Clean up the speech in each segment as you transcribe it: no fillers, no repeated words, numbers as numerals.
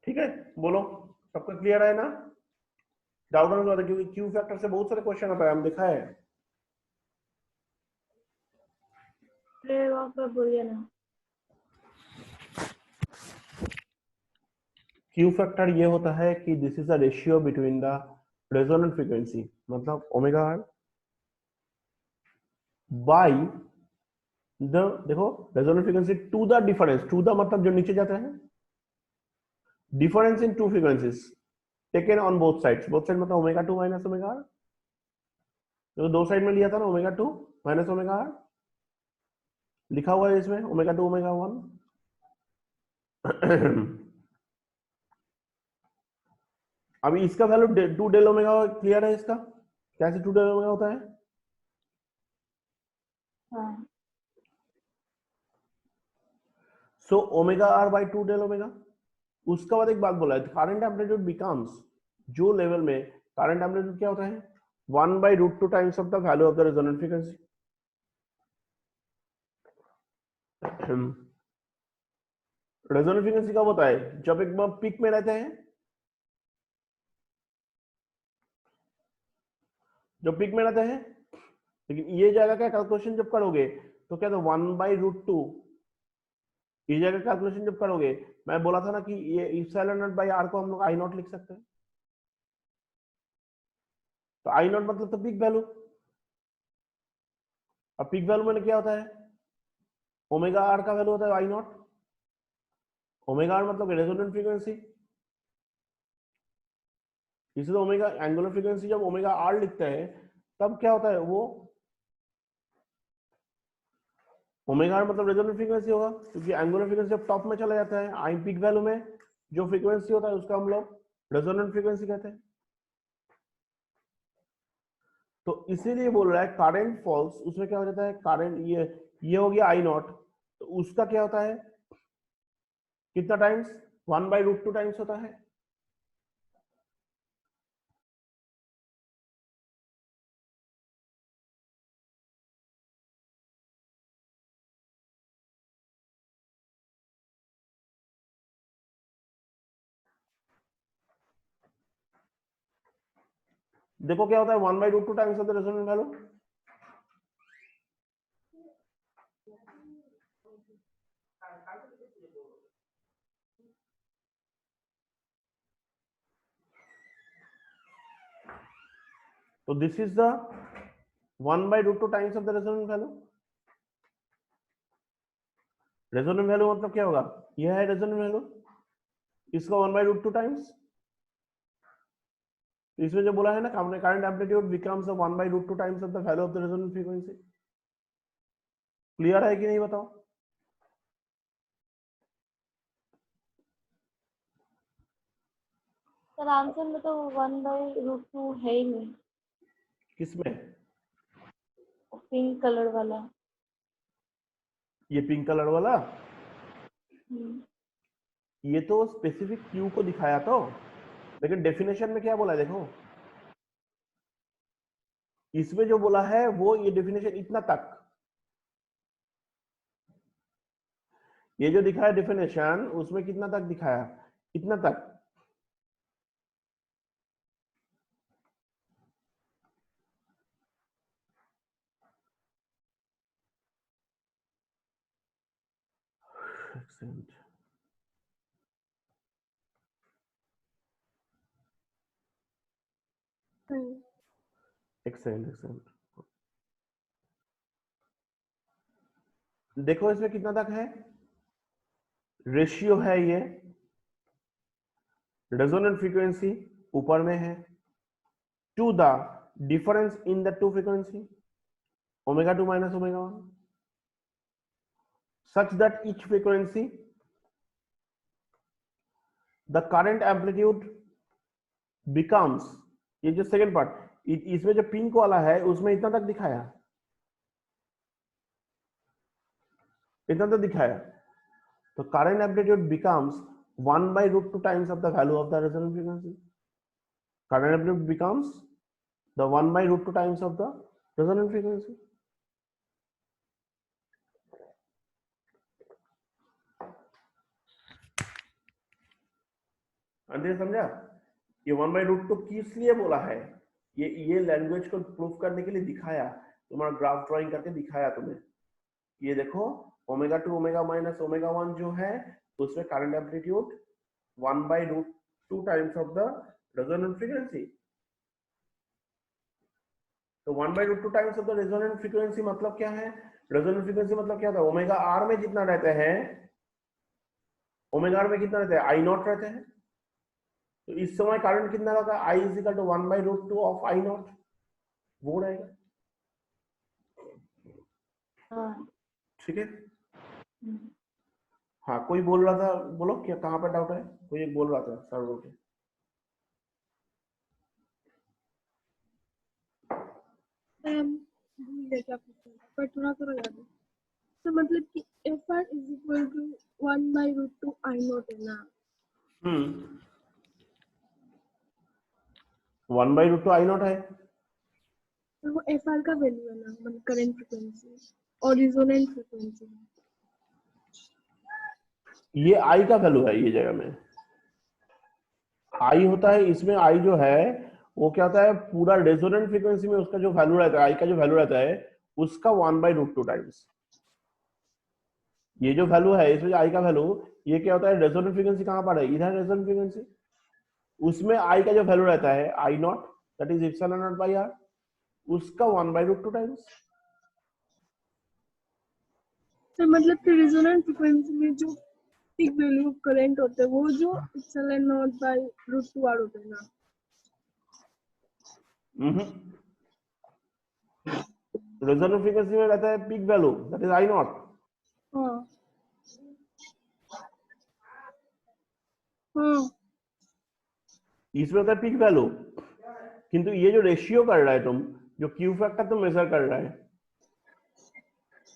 ठीक है, बोलो सबका क्लियर है ना? डाउट होने वाला, क्योंकि क्यू फैक्टर से बहुत सारे क्वेश्चन आता है, हम देखा है। बोलिए ना। क्यू फैक्टर ये होता है कि this is the ratio between the resonant frequency, मतलब ओमेगा आर बाई द, देखो, resonant frequency to the difference, to the मतलब जो नीचे जाता है, difference in two frequencies taken on both sides, both side मतलब omega two minus omega R, जो दो साइड में लिया था ना, omega two minus omega R, लिखा हुआ है इसमें ओमेगा टू ओमेगा वन। अभी इसका value two del omega clear है इसका, कैसे टू डेल ओमेगा होता है? हाँ। So omega R by two del omega. उसका बाद एक बात बोला है, करंट एम्पलीट्यूड बिकम्स, जो लेवल में करंट एम्पलीट्यूड क्या होता है, one by root two times of the value of the resonant frequency. Resonant frequency कब होता है? जब एक बार पीक में रहते हैं, जब पीक में रहते हैं। लेकिन ये जाएगा क्या कैलकुलेशन जब करोगे, तो क्या, तो वन बाई रूट टू, ये जाएगा कैलकुलेशन जब करोगे। मैं बोला था ना कि ये इप्सिलॉन नॉट बाई आर को हम लोग आई नॉट लिख सकते हैं, तो आई नॉट मतलब तो पीक वैल्यू। अब पीक वैल्यू में क्या होता है, ओमेगा आर का वैल्यू होता है आई नॉट, ओमेगा आर मतलब रेजोनेंट फ्रीक्वेंसी, इसे तो ओमेगा एंगुलर फ्रीक्वेंसी, जब ओमेगा आर लिखते हैं तब क्या होता है वो, ओमेगा आर मतलब रेजोनेंट फ्रीक्वेंसी होगा, क्योंकि एंगुलर फ्रीक्वेंसी जब टॉप में चला जाता है, आई पीक वैल्यू में जो फ्रीक्वेंसी होता है उसका हम लोग रेजोनेंट फ्रीक्वेंसी कहते हैं। तो इसीलिए बोल रहा है करंट फॉल्स, उसमें क्या हो जाता है, करंट ये हो गया आई नॉट, तो उसका क्या होता है, कितना times, one by root two times होता है। देखो क्या होता है, one by root two times of the resonant value. तो this is the one by root two times of the resonant value. Resonant value मतलब क्या होगा, यह है रेजोनेंट वैल्यू, इसका one by root two times. इसमें जो बोला है ना, current amplitude becomes one by root two times of the value of the resonant frequency. Clear है कि नहीं बताओ? सर आंसर में तो 1/√2 है ही नहीं, किसमें? पिंक कलर वाला। ये पिंक कलर वाला, हम्म। ये तो स्पेसिफिक क्यू को दिखाया तो, लेकिन डेफिनेशन में क्या बोला है देखो, इसमें जो बोला है वो ये डेफिनेशन इतना तक, ये जो दिखाया डेफिनेशन उसमें कितना तक दिखाया, इतना तक। Excellent, excellent, excellent. देखो इसमें कितना तक है, रेशियो है ये, रेजोनेंट फ्रीक्वेंसी ऊपर में है, to the difference in the two frequency, omega two minus omega one, such that each frequency the current amplitude becomes, ये जो सेकंड पार्ट, इसमें जो पिंक वाला है उसमें इतना तक दिखाया, इतना तक दिखाया, तो current amplitude becomes one by root two times of the value of the resonant frequency. current amplitude becomes the one by root two times of the resonant frequency. अंदर समझा? ये 1/√2 किस लिए बोला है? ये लैंग्वेज को प्रूफ करने के लिए दिखाया, तुम्हारा ग्राफ ड्राइंग करके दिखाया तुम्हें। ये देखो ओमेगा 2 ओमेगा माइनस ओमेगा 1 जो है उसमें current amplitude 1/√2 times of the resonant frequency. तो 1/√2 times of the resonant frequency मतलब क्या है? रेजोनेंट फ्रीक्वेंसी मतलब क्या था? ओमेगा आर में जितना रहते हैं, ओमेगा आर में कितना रहता है? आई नॉट रहते हैं। तो इस समय करंट कितना रहता है? I is equal to 1/√2 of I naught, वो रहेगा। हाँ। ठीक है। हाँ, कोई बोल रहा था, बोलो क्या, कहाँ पर डाउट है? कोई एक बोल रहा था सर बोल के। पर थोड़ा थोड़ा याद है। तो मतलब कि F R is equal to 1/√2 I naught है ना? 1/√2 आई नॉट है। तो वो एफ आर का वैल्यू है ना, मतलब करंट फ्रीक्वेंसी और रेजोनेंट फ्रीक्वेंसी। ये आई का वैल्यू है, ये जगह में आई होता है। इसमें आई जो है वो क्या होता है, पूरा रेजोनेंट फ्रीक्वेंसी में उसका जो वैल्यू रहता है, आई का जो वैल्यू रहता है उसका 1/√2 टाइम्स। ये जो वैल्यू है इसमें आई का वैल्यू, ये क्या होता है, रेजोनेंट फ्रीक्वेंसी कहाँ पर है? इधर रेजोनेंट फ्रीक्वेंसी, उसमें आई का जो वैल्यू रहता है I naught, that is epsilon naught by R, उसका 1/√2 टाइम्स। तो मतलब कि रेजोनेंट फ्रीक्वेंसी में जो पीक वैल्यू ऑफ करंट होता है वो जो एप्सिलॉन नॉट बाय √2 आर होता है ना? रेजोनेंट फ्रीक्वेंसी में रहता है peak value, that is I not. हाँ हाँ। इसमें होता है पीक वैल्यू, किंतु ये जो रेशियो कर रहा है तुम, जो क्यू फैक्टर तुम मेजर कर रहा है,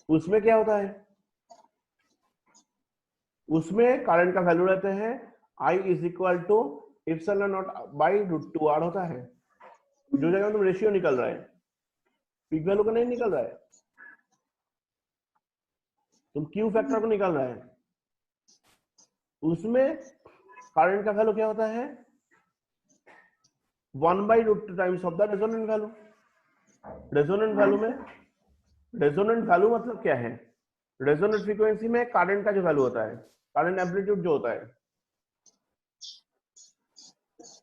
उसमें क्या होता है? उसमें करंट का वैल्यू रहते हैं I is equal to epsilon naught by √2 R होता है। जो जगह तुम रेशियो निकल रहा है, पीक वैल्यू का नहीं निकल रहा है, तुम क्यू फैक्टर को निकल रहा है। उसमें करंट का वैल्यू क्या होता है? 1/√2 times of the resonant value. Resonant value में, रेजोनेंट वैल्यू मतलब क्या है? रेजोनेंट फ्रीक्वेंसी में करंट का जो वैल्यू होता है, करंट एम्पलीट्यूड जो होता है,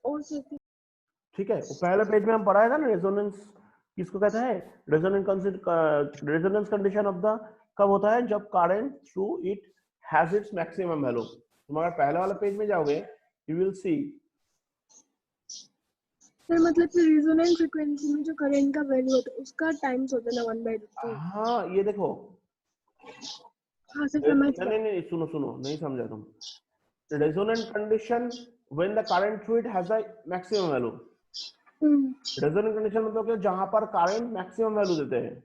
और ठीक है। वो पहले पेज में हम पढ़ाया था ना, रेजोनेंस किसको कहता है? रेजोनेंस कंडीशन ऑफ द कब होता है? जब current through it has its maximum value. तुम अगर पहले वाले पेज में जाओगे, यू विल सी। सर मतलब कि रेजोनेंट फ्रीक्वेंसी में जो करंट का वैल्यू होता है उसका टाइम्स होता है ना 1/√2। हाँ, ये देखो। हाँ सर समझ नहीं नहीं नहीं, सुनो सुनो, नहीं समझा तुम। Resonant condition when the current through it has a maximum value. Resonant condition मतलब क्या? जहां पर करंट मैक्सिमम वैल्यू देते हैं।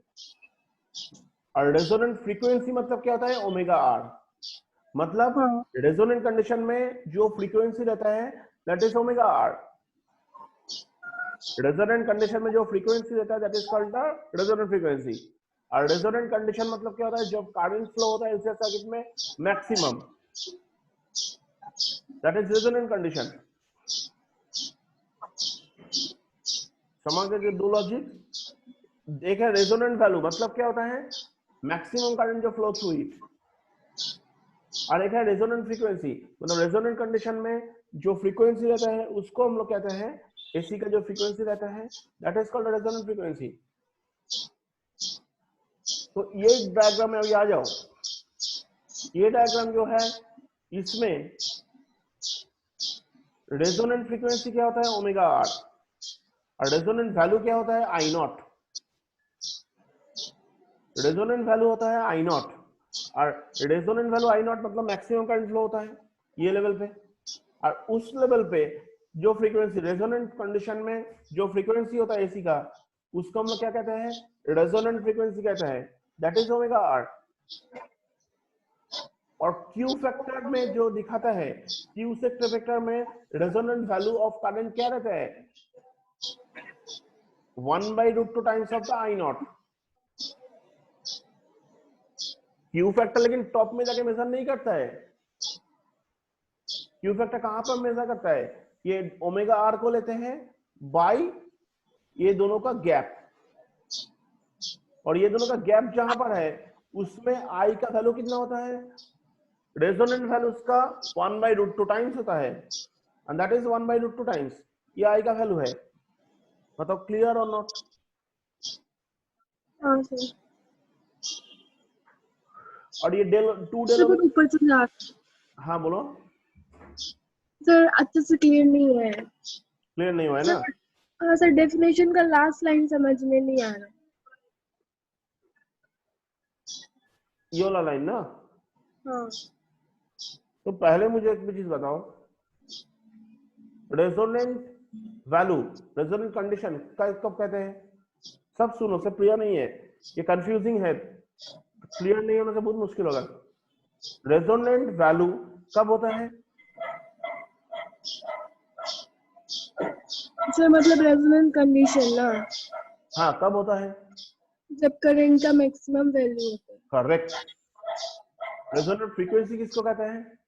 और रेजोनेंट फ्रीक्वेंसी मतलब क्या होता है? Omega R. मतलब हाँ। रेजोनेंट कंडीशन में जो फ्रीक्वेंसी रहता है that is omega R. Resonant condition में जो फ्रीक्वेंसी रहता है that is called the resonant frequency. और रेजोनेंट कंडीशन मतलब क्या होता है? जब करंट फ्लो होता है इस सर्किट में maximum, that is resonant condition. समझ गए दो लॉजिक? देखा, रेजोनेंट वैल्यू मतलब क्या होता है? मैक्सिमम करंट जो फ्लो थ्रू इट। और एक है रेजोनेंट फ्रीक्वेंसी, मतलब रेजोनेंट कंडीशन में जो फ्रीक्वेंसी रहता है उसको हम लोग कहते हैं, एसी का जो फ्रीक्वेंसी रहता है that is called resonant frequency. तो ये डायग्राम में अभी आ जाओ। ये डायग्राम जो है इसमें रेजोनेंट फ्रीक्वेंसी क्या होता है? Omega R. और रेजोनेंट वैल्यू क्या होता है? I naught. रेजोनेंट वैल्यू होता है आई नॉट, और रेजोनेंट वैल्यू आई नॉट मतलब मैक्सिमम करंट फ्लो होता है ये लेवल पे। और उस लेवल पे जो फ्रीक्वेंसी, रेजोनेंट कंडीशन में जो फ्रीक्वेंसी होता है एसी का, उसको हम लोग क्या कहते हैं? रेजोनेंट फ्रीक्वेंसी कहते हैं, दैट इज ओमेगा आर। और क्यू फैक्टर में जो दिखाता है, क्यू फैक्टर में रेजोनेंट वैल्यू ऑफ करंट क्या रहता है? 1/√2 times of the I not. Q factor लेकिन टॉप में जाके मेजर नहीं करता है, क्यू फैक्टर कहां पर मेजर करता है? ये ओमेगा आर को लेते हैं बाय ये दोनों का गैप, और ये दोनों का गैप जहां पर है उसमें आई का वैल्यू कितना होता है? रेजोनेंट वैल्यू उसका 1/√2 टाइम्स होता है, एंड दैट इज 1/√2 टाइम्स ये आई का वैल्यू है। मतलब क्लियर और नॉट? हाँ सर। और ये टू सर डेल बहुत ऊपर से जा, हाँ बोलो। सर अच्छे से क्लियर नहीं है क्लियर नहीं हुआ है ना? सर। हाँ सर, डेफिनेशन का लास्ट लाइन समझ में नहीं आ रहा। ये वाला लाइन ना? हाँ तो पहले मुझे एक भी चीज बताओ, रेजोनेंट वैल्यू, रेजोनेंट कंडीशन कब कहते हैं? सब सुनो, सब क्लियर नहीं है, ये कंफ्यूजिंग है, क्लियर नहीं होने से बहुत मुश्किल होगा। रेजोनेंट वैल्यू कब होता है? सर मतलब रेजोनेंट कंडीशन ना, हाँ कब होता है? जब करंट का मैक्सिमम वैल्यू होता है। करेक्ट। रेजोनेंट फ्रीक्वेंसी किसको कहते हैं?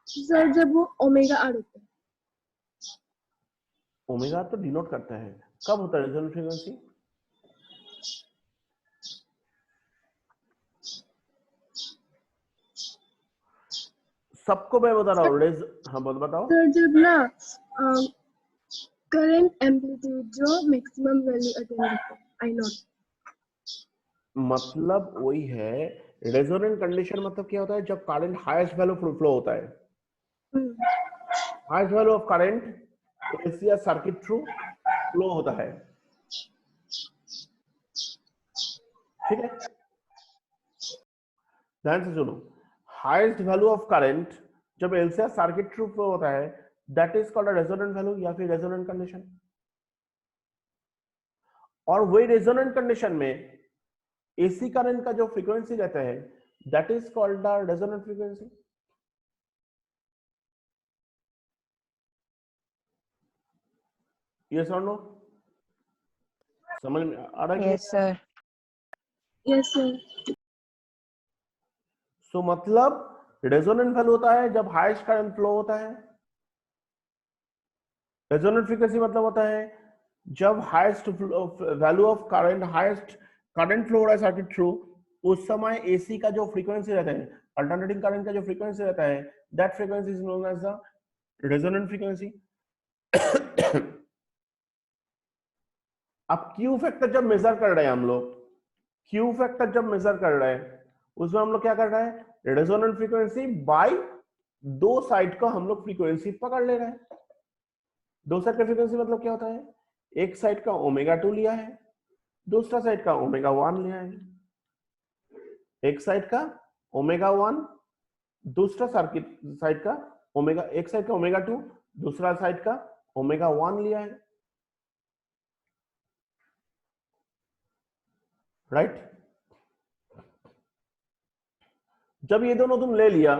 सर जब वो ओमेगा आर होता है। ओमेगा तो डिनोट करता है, कब होता है रेजोनेंट फ्रीक्वेंसी? सबको मैं बता रहा हूँ। हाँ बताओ। सर जब ना करंट एम्पलीट्यूड जो मैक्सिमम वैल्यू अटेन करता है, आई नॉट। मतलब वही है, रेजोनेंट कंडीशन मतलब क्या होता है? जब करंट हाईएस्ट वैल्यू फ्लो होता है, highest value of current AC या सर्किट थ्रू फ्लो होता है, ठीक है? ध्यान से सुनो, हाईएस्ट वैल्यू ऑफ करंट जब एलसीआर सर्किट थ्रू फ्लो होता है, that is called resonant value या फिर रेजोनेंट कंडीशन। और वही रेजोनेंट कंडीशन में एसी करंट का जो फ्रीक्वेंसी रहता है, that is called the resonant frequency. Yes और नो? समझ में आ रहा है? Yes sir. Yes sir. सो मतलब रेजोनेंट वैल्यू होता है जब हाईएस्ट करंट फ्लो होता है, रेजोनेंट फ्रीक्वेंसी मतलब होता है जब highest value of current, highest current flow हो रहा है सर्किट थ्रू, उस समय एसी का जो फ्रीक्वेंसी रहता है, अल्टरनेटिंग करंट का जो फ्रीक्वेंसी रहता है, that frequency is known as the resonant frequency. अब क्यू फैक्टर जब मेजर कर रहे हैं हम लोग, क्यू फैक्टर जब मेजर कर रहे हैं उसमें हम लोग क्या कर रहे हैं? रेजोनेंट फ्रीक्वेंसी बाय दो साइड का हम लोग फ्रीक्वेंसी पकड़ ले रहे हैं। दो साइड का फ्रीक्वेंसी मतलब क्या होता है? एक साइड का ओमेगा 2 लिया है, दूसरा साइड का ओमेगा 1 लिया है। एक साइड का ओमेगा 1, दूसरा सर्किट साइड का ओमेगा, एक साइड का ओमेगा 2, दूसरा साइड का ओमेगा 1 लिया है, राइट? जब ये दोनों तुम ले लिया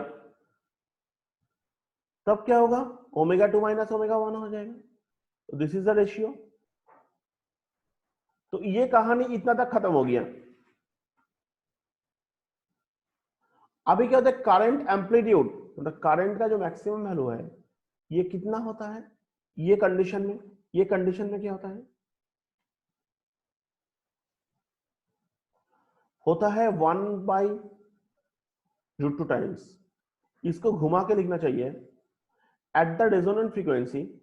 तब क्या होगा? ओमेगा 2 माइनस ओमेगा 1 हो जाएगा। तो दिस इज द रेशियो। तो ये कहानी इतना तक खत्म हो गया। अभी क्या होता है? करंट एम्पलीट्यूड, मतलब करंट का जो मैक्सिमम वैल्यू है ये कितना होता है ये कंडीशन में? ये कंडीशन में क्या होता है? होता है 1/√2 टाइम्स। इसको घुमा के लिखना चाहिए, at the resonant frequency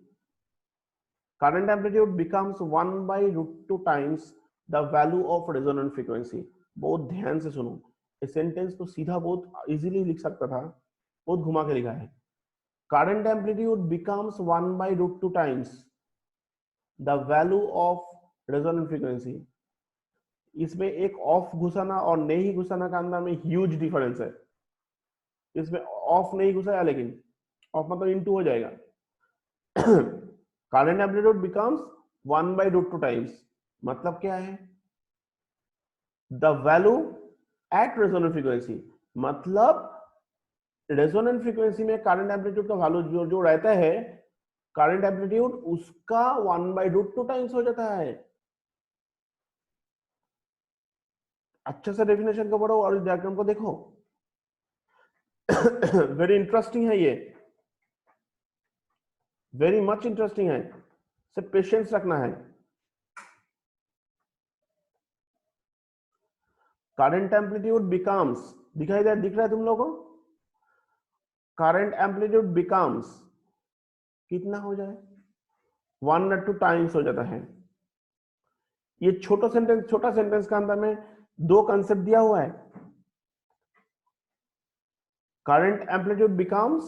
current amplitude becomes 1/√2 times the value of resonant frequency। बहुत ध्यान से सुनो, इस सेंटेंस को सीधा बहुत इजीली लिख सकता था, बहुत घुमा के लिखा है। current amplitude becomes 1/√2 times the value of resonant frequency। इसमें एक ऑफ घुसाना और नहीं घुसाना का अंदर में ह्यूज डिफरेंस है। इसमें ऑफ नहीं घुसाया, लेकिन ऑफ मतलब इनटू हो जाएगा। current amplitude becomes 1/√2 times, मतलब क्या है? the value at resonant frequency, मतलब रेजोनेंट फ्रीक्वेंसी में करंट एम्पलीट्यूड का वैल्यू जो रहता है, करंट एम्पलीट्यूड उसका 1/√2 टाइम्स हो जाता है। अच्छे से डेफिनेशन को पढ़ो और इस डायग्राम को देखो। वेरी इंटरेस्टिंग है ये, वेरी मच इंटरेस्टिंग है, सिर्फ पेशेंस रखना है। करंट एम्पलीट्यूड बिकम्स, दिख रहा है तुम लोगों को? करंट एम्पलीट्यूड बिकम्स कितना हो जाए, 1/2 टाइम्स हो जाता है। ये छोटा सेंटेंस का अंदर में दो कंसेप्ट दिया हुआ है। करंट एम्पलीट्यूड बिकम्स,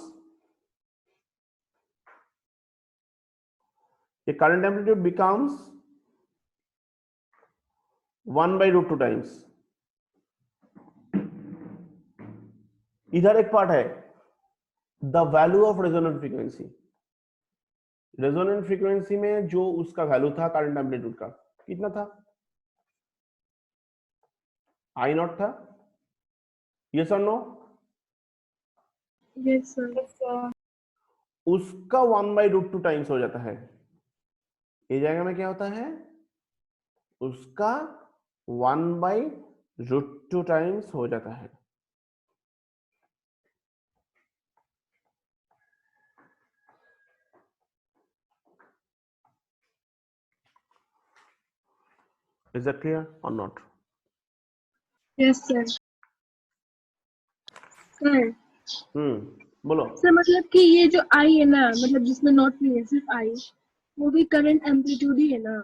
ये करंट एम्पलीट्यूड बिकम्स 1/√2 टाइम्स। इधर एक पार्ट है, the value of resonant frequency. Resonant frequency में जो उसका वैल्यू था करंट एम्पलीट्यूड का, कितना था? आई नॉट था। यस और नो? Yes sir. उसका 1/√2 टाइम्स हो जाता है। ये जगह में क्या होता है, उसका 1/√2 टाइम्स हो जाता है। Is that clear or not? Yes sir. Sir बोलो। सर मतलब कि ये जो आई है ना, मतलब जिसमें नॉट नहीं है, सिर्फ आई, वो भी करंट एम्पलीट्यूड ही है ना?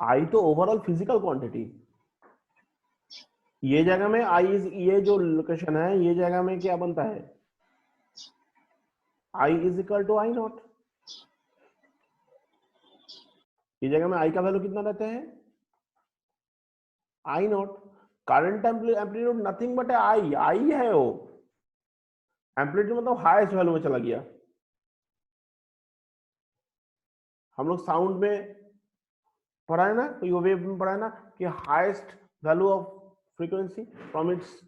आई तो ओवरऑल फिजिकल क्वांटिटी। ये जगह में आई इज, ये जो लोकेशन है, ये जगह में क्या बनता है, I is equal to I naught. ये जगह में आई का वैल्यू कितना रहता है, I naught. Current amplitude nothing but I, I है वो। एम्पलीट्यूड मतलब हाईएस्ट वैल्यू में चला गया। हम लोग साउंड में पढ़ा है ना, कोई वेव में पढ़ा है ना कि highest value of frequency from its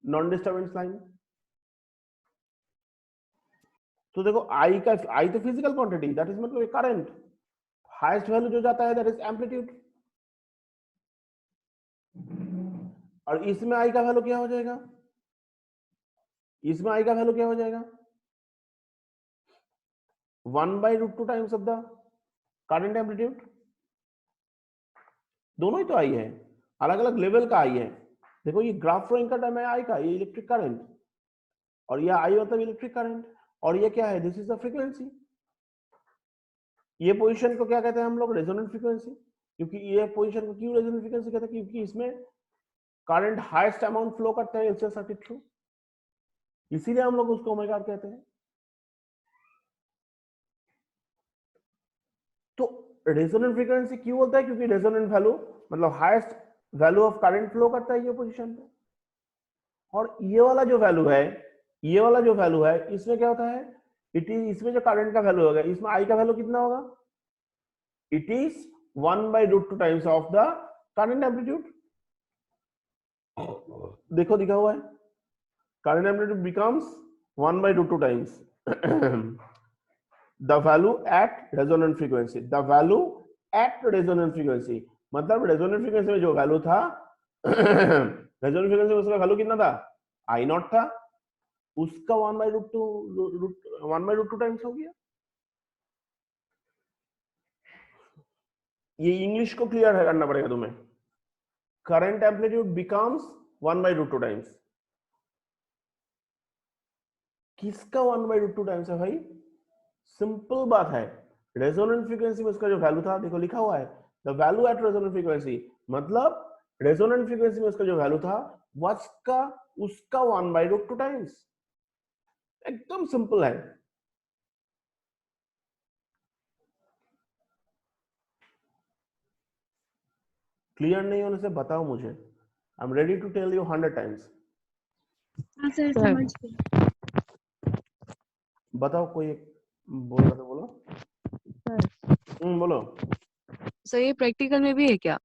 non disturbance line. तो देखो आई का, आई तो फिजिकल क्वांटिटी, दैट इज मतलब करंट। हाईएस्ट वैल्यू जो जाता है दैट इज एम्पलीट्यूड। और इसमें आई का वैल्यू क्या हो जाएगा, इसमें आई का वैल्यू क्या हो जाएगा, 1/√2 times of the current amplitude. दोनों ही तो आई है, अलग अलग लेवल का आई है। देखो ये ग्राफ ड्राइंग का टाइम है आई का, ये इलेक्ट्रिक करंट, और ये आई मतलब इलेक्ट्रिक करंट, और ये क्या है, दिस इज द फ्रीक्वेंसी। ये पोजीशन को क्या कहते हैं हम लोग, रेजोनेंट फ्रीक्वेंसी। क्योंकि ये पोजीशन को क्यों रेजोनेंट फ्रीक्वेंसी कहते हैं, क्योंकि इसमें करंट हाईएस्ट अमाउंट फ्लो करता है एलसीएस सर्किट थ्रू, इसीलिए हम लोग उसको ओमेगा कहते हैं। तो रेजोनेंट फ्रीक्वेंसी क्यों बोलता है, क्योंकि रेजोनेंट वैल्यू मतलब highest value of current flow करता है ये पोजीशन पे। और ये वाला जो वैल्यू है, ये वाला जो वैल्यू है, इसमें क्या होता है, इट इज, इसमें जो करंट का वैल्यू होगा, इसमें आई का वैल्यू कितना होगा, it is 1/√2 times of the current amplitude. देखो दिखा हुआ है, current amplitude becomes 1/√2 times the value at resonant frequency, the value at resonant frequency. मतलब रेजोनेंट फ्रीक्वेंसी में जो वैल्यू था रेजोनेंट फ्रीक्वेंसी में उसका वैल्यू कितना था, आई नॉट था, उसका 1/√2 टाइम्स हो गया। ये इंग्लिश को क्लियर करना पड़ेगा तुम्हें। Current amplitude becomes 1/√2 times. किसका 1/√2 टाइम्स है भाई, सिंपल बात है। रेजोनेंट फ्रीक्वेंसी में उसका जो वैल्यू था, देखो लिखा हुआ है the value at resonant frequency, मतलब रेजोनेंट फ्रीक्वेंसी में उसका जो वैल्यू था उसका उसका 1/√2 टाइम्स। एकदम सिंपल है। क्लियर नहीं होने से बताओ मुझे, I am ready to tell you 100 times. हाँ सर, समझ गए। बताओ, कोई एक बोल रहा था, बोलो। बोलो। सर ये प्रैक्टिकल में भी है क्या?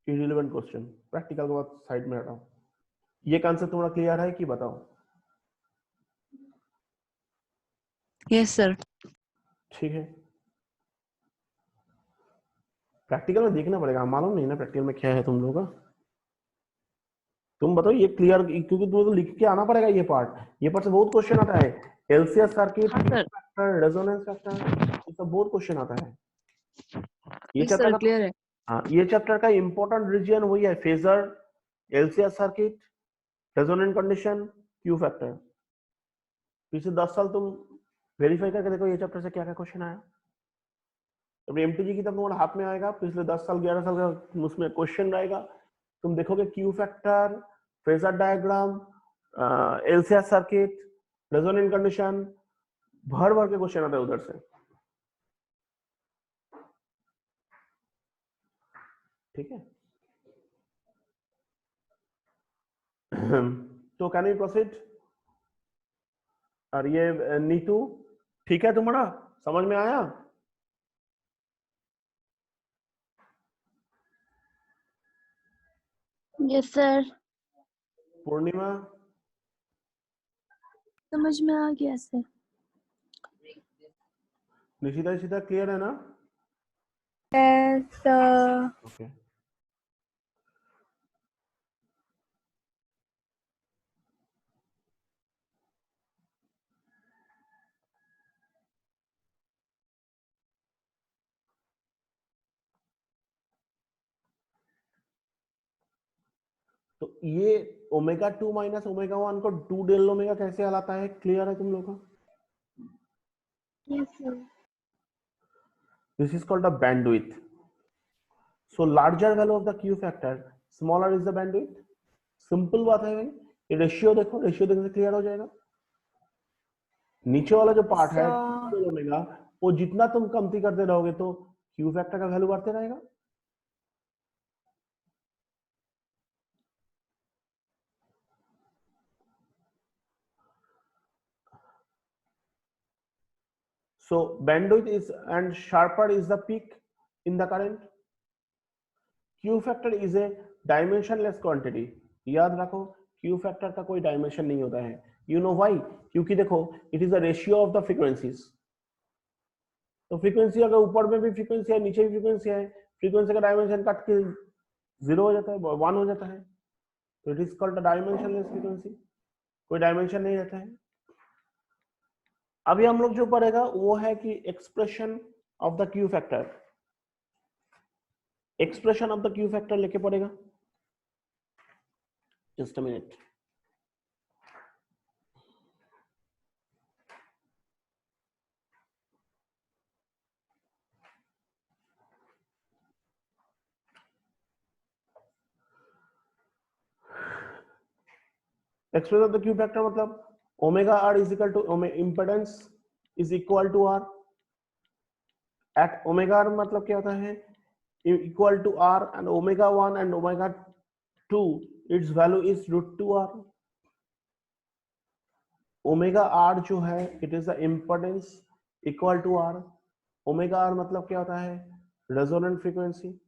इररिलेवेंट क्वेश्चन, प्रैक्टिकल के बाद साइड में हटाओ। ये कॉन्सेप्ट तुम्हारा क्लियर है कि बताओ? Yes sir. ठीक है, प्रैक्टिकल में देखना पड़ेगा, मालूम नहीं ना प्रैक्टिकल में क्या है तुम लोगों का। तुम बताओ ये क्लियर, क्योंकि तुम्हें तो लिख के आना पड़ेगा ये पार्ट से बहुत क्वेश्चन आता है। एलसीएस सर्किट, हाँ सर, फैक्टर, रेजोनेंस फैक्टर, ये सब बहुत क्वेश्चन आता है। ये यस चैप्टर सर का क्लियर है। हाँ, ये चैप्टर का इंपॉर्टेंट रीजन वही है, phasor, LCS circuit, resonant condition, Q factor. पिछले 10 साल तुम वेरीफाई करके देखो ये चैप्टर से क्या क्या क्वेश्चन आया। जब एमटीजी की तब तुम्हारे हाथ में आएगा, पिछले 10 साल 11 साल का उसमें क्वेश्चन रहेगा, तुम देखोगे Q factor, phasor diagram, LCS circuit, resonant condition, भर भर के क्वेश्चन आता है उधर से। ठीक है, तो कैन वी प्रोसीड? और ये नीतू ठीक है, तुम्हारा समझ में आया? Yes sir. पूर्णिमा, समझ में आ गया सर। निशिता, निशिता क्लियर है ना? Yes sir. ओके। तो ये ओमेगा 2 माइनस ओमेगा 1 को 2 डेल ओमेगा कैसे हलाता है, क्लियर है तुम लोग का? Yes sir. This is called the bandwidth. So larger value of the Q factor, smaller is the bandwidth. Simple बात है भाई, ये रेशियो देखो, रेशियो देखने से क्लियर हो जाएगा। नीचे वाला जो पार्ट है सर ओमेगा, वो जितना तुम कमती करते रहोगे तो क्यू फैक्टर का वैल्यू बढ़ते रहेगा। So bandwidth is and sharper is the peak in the current. Q factor is a dimensionless quantity. याद रखो, Q factor का कोई डायमेंशन नहीं होता है। You know why? क्योंकि देखो, it is a ratio of the frequencies. तो फ्रीक्वेंसी अगर ऊपर में भी फ्रीक्वेंसी है, नीचे भी फ्रीक्वेंसी है, फ्रीक्वेंसी का डायमेंशन कट के 0 हो जाता है, 1 हो जाता है, तो it is called dimensionless frequency. कोई डायमेंशन नहीं रहता है। अभी हम लोग जो पढ़ेगा वो है कि expression of the Q factor, expression of the Q factor लेके पड़ेगा। Just a minute. Expression of the Q factor मतलब omega R is equal to impedance is equal to R at omega R. मतलब क्या होता है, equal to R and omega 1 and omega 2 it's value is √2r। Omega R जो है it is the impedance equal to R. Omega R मतलब क्या होता है, रेजोनेंट फ्रीक्वेंसी।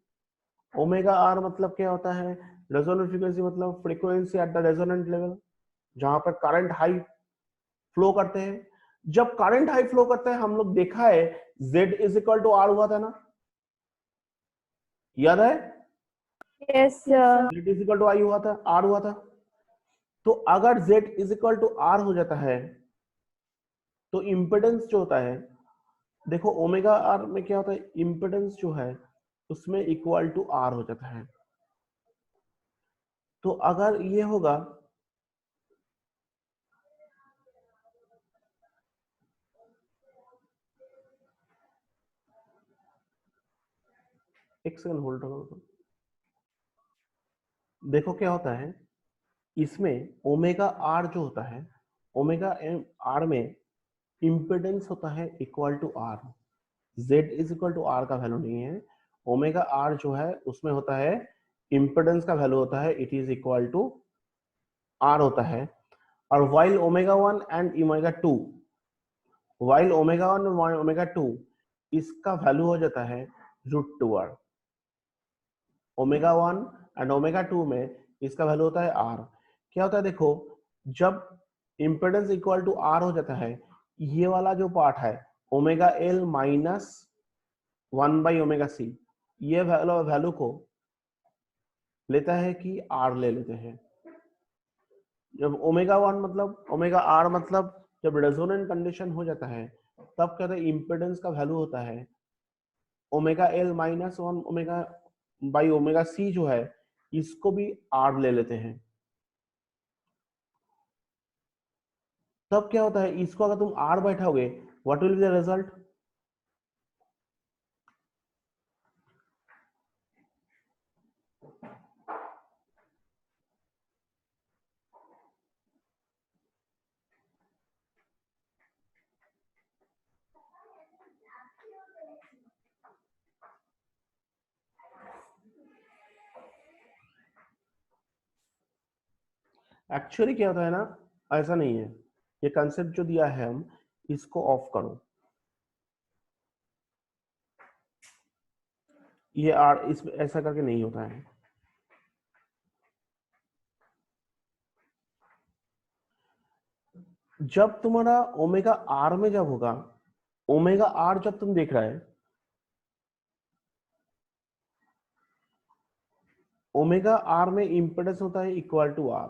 ओमेगा आर मतलब क्या होता है, रेजोनेंट फ्रीक्वेंसी मतलब frequency at the resonant level, जहां पर करंट हाई फ्लो करते हैं। जब करंट हाई फ्लो करते हैं, हम लोग देखा है Z is equal to R हुआ था ना, याद है? Yes sir. Z is equal to I हुआ था, आर हुआ था। तो अगर Z is equal to R हो जाता है तो इम्पिडेंस जो होता है, देखो ओमेगा आर में क्या होता है, इम्पिडेंस जो है उसमें इक्वल टू आर हो जाता है। तो अगर ये होगा, एक सेकंड होल्ड करो। देखो क्या होता है, इसमें ओमेगा आर जो होता है, ओमेगा आर में इम्पिडेंस होता है equal to R. Z is equal to R का वैल्यू नहीं है, ओमेगा आर जो है उसमें होता है इम्पिडेंस का वैल्यू होता है, it is equal to R होता है। और while omega 1 and omega 2, while omega 1 और ओमेगा 2 इसका वैल्यू हो जाता है √2r। ओमेगा 1 एंड ओमेगा 2 में इसका वैल्यू होता है r। क्या होता है देखो, जब इम्पिडेंस इक्वल टू r हो जाता है, ये वाला जो पार्ट है omega l minus 1 by omega c, ये वैल्यू को लेता है कि r ले लेते हैं। जब ओमेगा 1 मतलब ओमेगा आर मतलब जब रेजोनेंट कंडीशन हो जाता है तब कहते हैं इम्पिडेंस का वैल्यू होता है omega L minus 1 omega by omega C जो है इसको भी आर ले लेते हैं। तब क्या होता है इसको अगर तुम आर बैठाओगे what will be the result? Actually क्या होता है ना, ऐसा नहीं है। ये कंसेप्ट जो दिया है हम इसको ऑफ करो, ये आर इस ऐसा करके नहीं होता है। जब तुम्हारा ओमेगा आर में जब होगा, ओमेगा आर जब तुम देख रहा है, ओमेगा आर में इंपेडेंस होता है equal to R,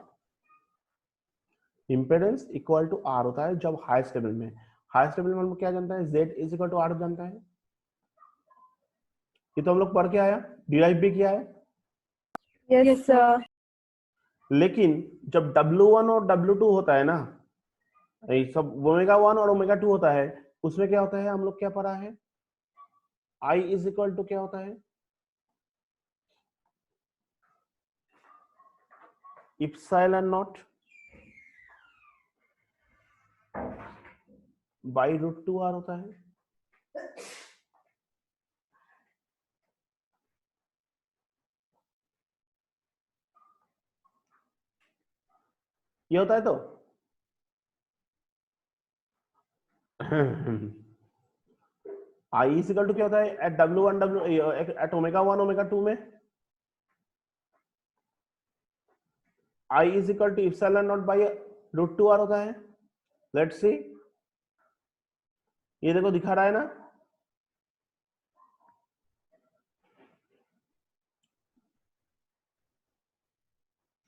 impedance equal to R होता है जब हाईएस्ट लेवल में। हाईएस्ट लेवल में हम लोग क्या जानता है, Z is equal to R जानता है। ये तो हम लोग पढ़ के आया, डिराइव भी किया है। Yes sir. लेकिन जब W1 और W2 होता है ना, ये सब ओमेगा 1 और ओमेगा 2 होता है, उसमें क्या होता है हम लोग क्या पढ़ा है, I इज इक्वल टू क्या होता है, epsilon naught by root 2 R होता है। ये होता है तो I इज इक्वल टू क्या होता है at W1 W at omega 1 omega 2 में, I is equal to epsilon naught by root 2 R होता है। लेट्स सी, ये देखो दिखा रहा है ना,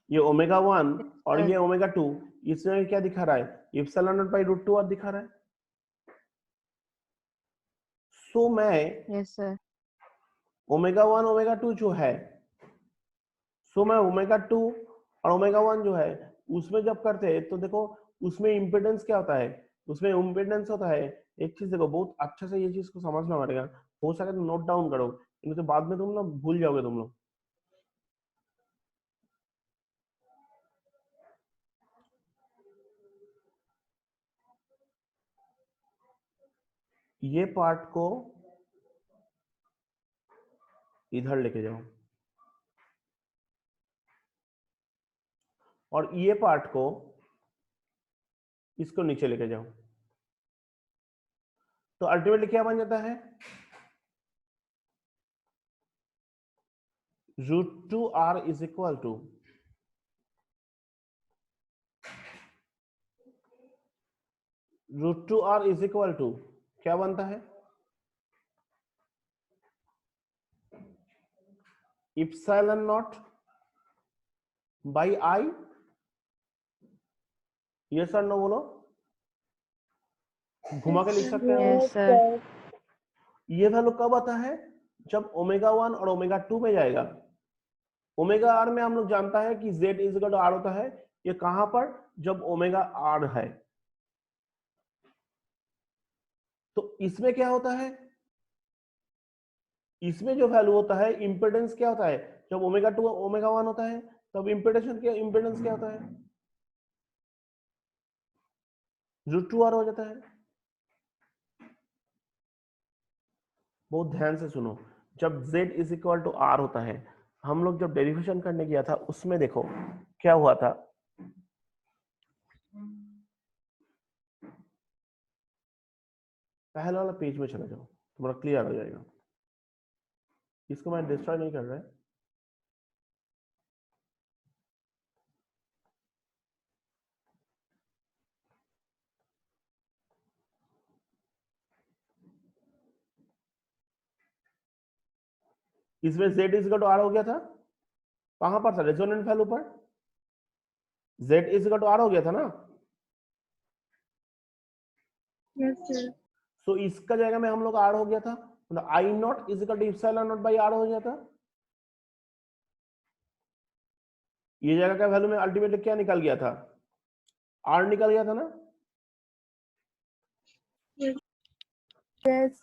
ये ओमेगा 1 और सर। ये ओमेगा 2, इसमें क्या दिखा रहा है, epsilon naught by root 2 R दिखा रहा है। सो मैं यस सर। ओमेगा 1 ओमेगा 2 जो है, सो मैं ओमेगा 2 और ओमेगा 1 जो है उसमें जब करते हैं तो देखो उसमें इम्पिडेंस क्या होता है, उसमें इम्पिडेंस होता है, एक चीज देखो बहुत अच्छे से ये चीज को समझना पड़ेगा, हो सके तो नोट डाउन करो, नहीं तो बाद में तुम ना भूल जाओगे तुम लोग। ये पार्ट को इधर लेके जाओ और ये पार्ट को इसको नीचे लेके जाओ, तो अल्टीमेटली क्या बन जाता है, √2r is equal to √2r is equal to क्या बनता है, इप्सिलॉन नॉट बाई आई। ये सर नो बोलो, घुमा के लिख सकते हैं हम लोग। Yes sir. ये वैल्यू कब आता है, जब ओमेगा 1 और ओमेगा 2 में जाएगा। ओमेगा आर में हम लोग जानता है कि Z is equal to R होता है, ये कहां पर, जब ओमेगा आर है। तो इसमें क्या होता है, इसमें जो वैल्यू होता है इंपेडेंस क्या होता है, जब ओमेगा 2 ओमेगा 1 होता है तब इंपेडेंस क्या होता है, √2r हो जाता है। बहुत ध्यान से सुनो, जब Z is equal to R होता है, हम लोग जब डेरिवेशन करने गया था उसमें देखो क्या हुआ था, पहले वाला पेज में चले जाओ, तुम्हारा क्लियर हो जाएगा। इसको मैं डिस्ट्रॉय नहीं कर रहा है, इसमें Z is equal to R हो गया था, कहां पर था, रेजोनेंट वैल्यू पर। Z is equal to R हो गया था ना। Yes sir. सो इसका जगह में हम लोग R हो गया था, मतलब I naught is equal to epsilon naught by R हो गया था। ये जगह का वैल्यू में अल्टीमेटली क्या निकल गया था, R निकल गया था ना। यस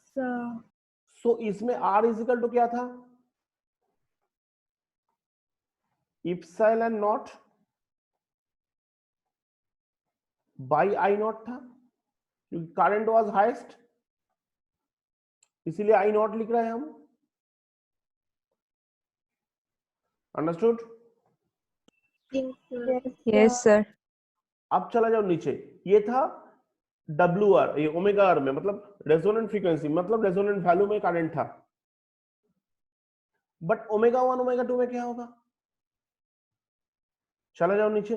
सो इसमें R इज इक्वल टू क्या था, epsilon naught by I not था, क्योंकि करंट वाज हाईएस्ट, इसीलिए I नॉट लिख रहे हैं हम। Understood? Yes sir. Yes, sir. अब चला जाओ नीचे, ये था WR, ये ओमेगा R में, मतलब रेजोनेंट फ्रीक्वेंसी, मतलब रेजोनेंट वैल्यू में करंट था। बट ओमेगा 1 ओमेगा 2 में क्या होगा, चला जाओ नीचे,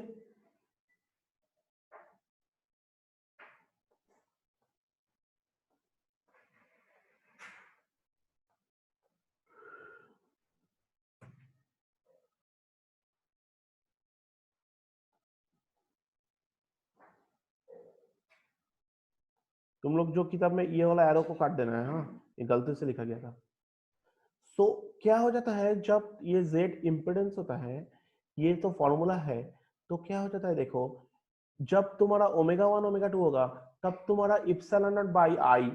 तुम लोग जो किताब में ये वाला एरो को काट देना है, हाँ ये गलती से लिखा गया था। सो क्या हो जाता है जब ये Z इम्पिडेंस होता है, ये तो फॉर्मूला है, तो क्या हो जाता है देखो, जब तुम्हारा ओमेगा 1 ओमेगा 2 होगा, तब तुम्हारा इप्सिलॉन नॉट बाई I,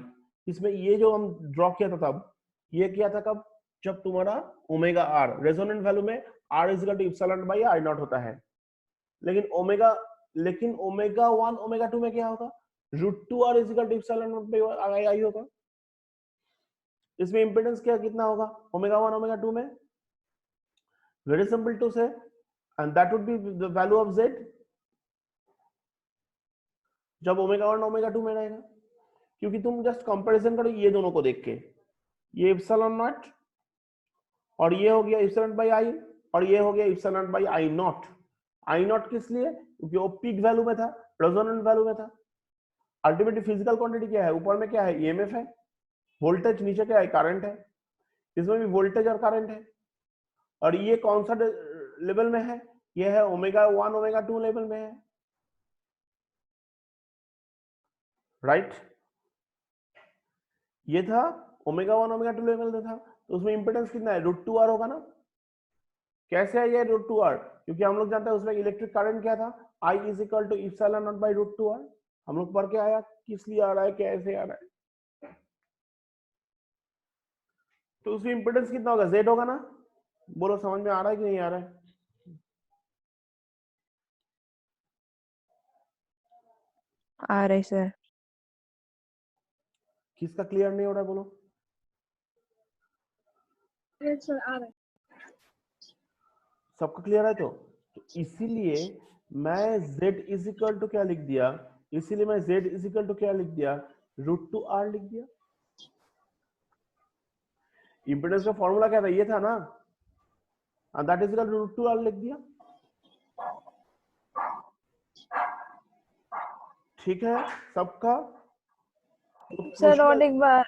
इसमें ये जो हम ड्रॉ किया था तब, ये किया था कब, जब तुम्हारा ओमेगा R रेजोनेंट वैल्यू में R is equal to epsilon by I naught होता है। लेकिन ओमेगा 1 ओमेगा 2 में क्या होगा, √2R is equal to epsilon naught by I होगा। इसमें इंपेडेंस क्या कितना होगा ओमेगा 1 ओमेगा 2 में, वेरी सिंपल टू से, and that would be the value of Z जब ओमेगा 1 ओमेगा 2 में रहेगा। क्योंकि तुम जस्ट कंपैरिजन करो ये दोनों को देख के, ये इप्सिलॉन नॉट और ये हो गया इप्सिलॉन बाई I, और ये हो गया epsilon by I not. I not किस लिए, क्योंकि वो पीक वैल्यू में था, रेजोनेंट वैल्यू में था। अल्टीमेटली फिजिकल क्वांटिटी क्या है, ऊपर में क्या है, EMF है, वोल्टेज, नीचे क्या है, करंट है, इसमें भी वोल्टेज और करंट है। और ये कौन सा लेवल में है, ये है ओमेगा 1 ओमेगा 2 लेवल में है, राइट। ये था ओमेगा 1 ओमेगा 2 लेवल में था, तो उसमें इंपेडेंस कितना है, √2R होगा ना। कैसे है ये √2R, क्योंकि हम लोग जानते हैं उसमें इलेक्ट्रिक करंट क्या था, I is equal to epsilon naught by √2R। हम लोग पढ़ के आया किस लिए आ रहा है, कैसे आ रहा है, तो उसमें इंपेडेंस कितना होगा, Z होगा ना। बोलो समझ में आ रहा है कि नहीं आ रहा है। आ रहे sir. किसका क्लियर नहीं हो रहा है बोलो। यस सर आ रहा है। सबका क्लियर है तो इसीलिए मैं Z इज इक्वल टू क्या लिख दिया, इसीलिए मैं Z इज इक्वल टू क्या लिख दिया, √2R लिख दिया। इंपेडेंस का फॉर्मूला क्या था, ये था ना, that is equal to √2R लिख दिया। ठीक है सबका, तो सर और प्रश्न, एक बार।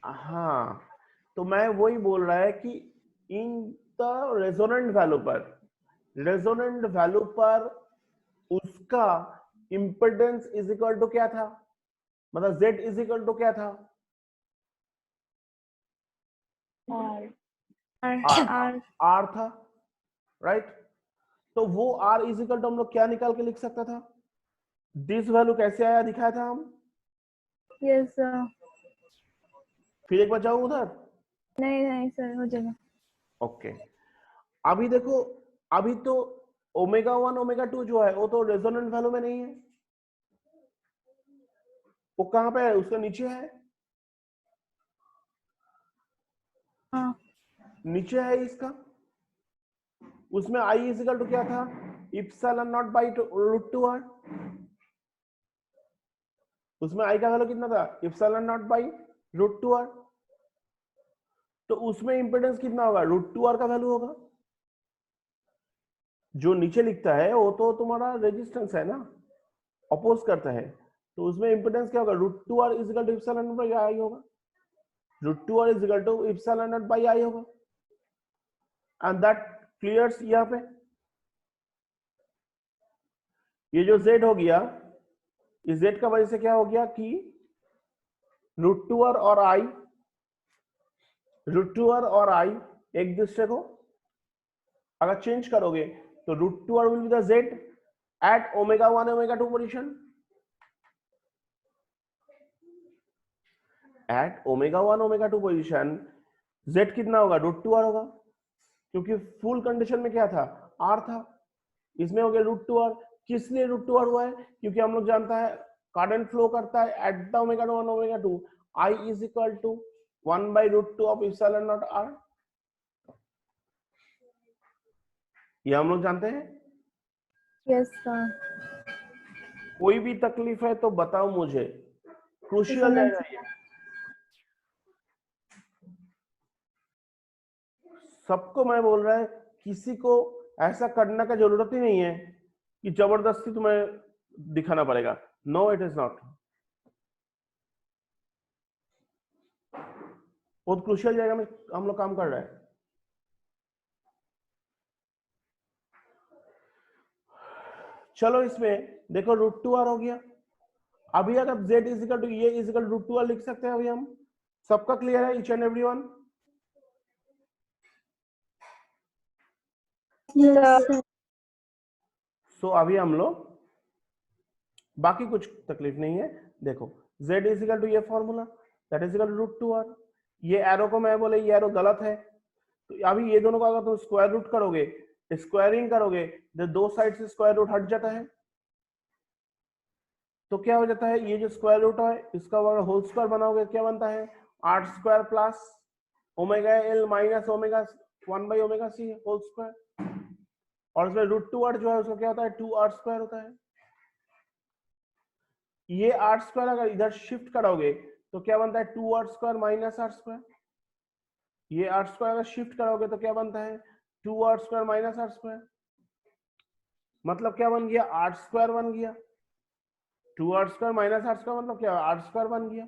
हाँ तो मैं वही बोल रहा है कि इन द रेजोनेंट वैल्यू पर उसका इंपेडेंस इज इक्वल टू क्या था, मतलब Z इज इक्वल टू क्या था, R था, राइट। तो वो R इज इक्वल टू हम लोग क्या निकाल के लिख सकता था, दिस वैल्यू कैसे आया दिखाया था हम। Yes sir. फिर एक बार जाओ उधर, नहीं नहीं सर हो जाएगा। ओके। अभी देखो, अभी तो ओमेगा 1 ओमेगा 2 जो है वो तो रेजोनेंट वैल्यू में नहीं है, वो कहां पे है, उसका नीचे है, हाँ नीचे है इसका। उसमें I इज इक्वल टू क्या था, इप्सिलॉन नॉट बाई √2R। उसमें I का वैल्यू कितना था, इप्सिलॉन नॉट बाई √2R। तो उसमें इंपेडेंस कितना होगा, √2R का वैल्यू होगा। जो नीचे लिखता है वो तो तुम्हारा रेजिस्टेंस है ना, अपोज करता है, तो उसमें इंपेडेंस क्या होगा, √2R is equal to epsilon naught by I होगा, √2R is equal to epsilon naught by I होगा, एंड दैट क्लियर्स यहाँ पे। ये जो z हो गया, इस z का वजह से क्या हो गया कि √2r और i एक दूसरे को अगर चेंज करोगे तो √2r will be the z at ω1 ω2 position, at ω1 ω2 position z कितना होगा, √2r होगा, क्योंकि फुल कंडीशन में क्या था, r था, इसमें हो गया √2r। किस लिए √2r हुआ है, क्योंकि हम लोग जानता है करंट फ्लो करता है at the ω1 ω2, I is equal to 1/√2 of epsilon naught r, ये हम लोग जानते हैं। Yes sir. कोई भी तकलीफ है तो बताओ मुझे, क्रूशियल जाएगा ये, सबको मैं बोल रहा है, किसी को ऐसा करने का जरूरत ही नहीं है कि जबरदस्ती तुम्हें दिखाना पड़ेगा, नो इट इज नॉट, बहुत क्रूशियल जाएगा में हम लोग काम कर रहे हैं। चलो इसमें देखो √2r हो गया, अभी अगर z इज इक्वल टू ये इज इक्वल टू √2r लिख सकते हैं अभी हम, सबका क्लियर है each and everyone? Yes sir. So अभी हम लोग बाकी कुछ तकलीफ नहीं है, देखो z इज इक्वल टू ये formula that is equal to √2r, ये एरो को मैं बोले ये एरो गलत है, तो अभी ये दोनों का अगर तुम स्क्वायर रूट करोगे, स्क्वायरिंग करोगे तो दो साइड से स्क्वायर रूट हट जाता है, तो क्या हो जाता है, ये जो स्क्वायर रूट है इसका अगर होल स्क्वायर बनाओगे क्या बनता है, r² plus ω_l minus ω1/ωc whole square, और इसमें √2r जो है उसका क्या होता है 2r² होता है। ये r² अगर इधर शिफ्ट करोगे तो क्या बनता है 2r² माइनस r², ये r² अगर शिफ्ट करोगे तो क्या बनता है 2r² माइनस r², मतलब क्या बन गया, r² बन गया, 2r² माइनस r² मतलब क्या, r² बन गया।